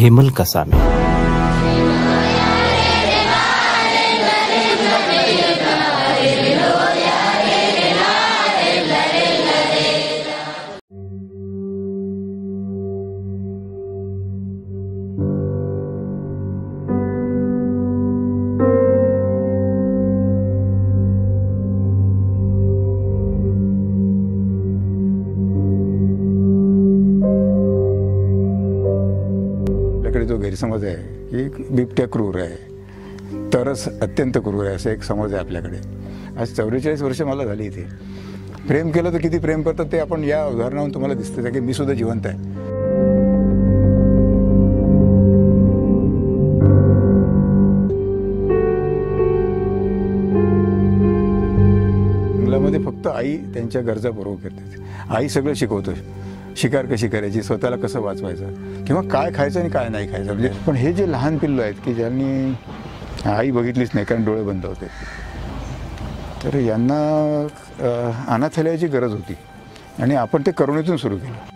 हेमल कसामी. जो गैरसमज आहे की बिबट्या क्रूर आहे, तरच अत्यंत क्रूर आहे, असा एक समज आहे आपल्याकडे. आज 44 वर्ष मला झाली इथे. प्रेम केलं तर किती प्रेम करतात ते आपण या उदाहरणावरून तुम्हाला दिसतं की मी सुद्धा जिवंत आहे. जंगलामध्ये फक्त आई त्यांच्या गरजा पुरवू करते. आई सगळं शिकवतो. शिकार कशी करायची, स्वतःला कसं वाचवायचं, किंवा काय खायचं आणि काय नाही खायचं. म्हणजे पण हे जे लहान पिल्लू आहेत की ज्यांनी आई बघितलीच नाही कारण डोळे बंद होते, तर यांना अनाथालयाची गरज होती आणि आपण ते करुणेतून सुरू केलं.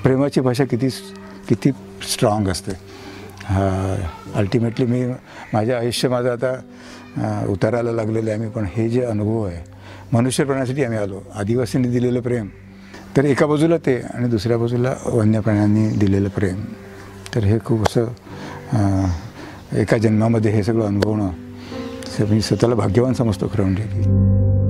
प्रेमाची भाषा किती स्ट्रॉंग असते. अल्टिमेटली मी माझं आता उतारायला लागलेलं आहे मी. पण हे जे अनुभव आहे मनुष्यप्राण्यासाठी आम्ही आलो. आदिवासींनी दिलेलं प्रेम तर एका बाजूला ते आणि दुसऱ्या बाजूला वन्य प्राण्यांनी दिलेलं प्रेम, तर हे खूप असं एका जन्मामध्ये हे सगळं अनुभवणं मी स्वतःला भाग्यवान समजतो खरं म्हणजे.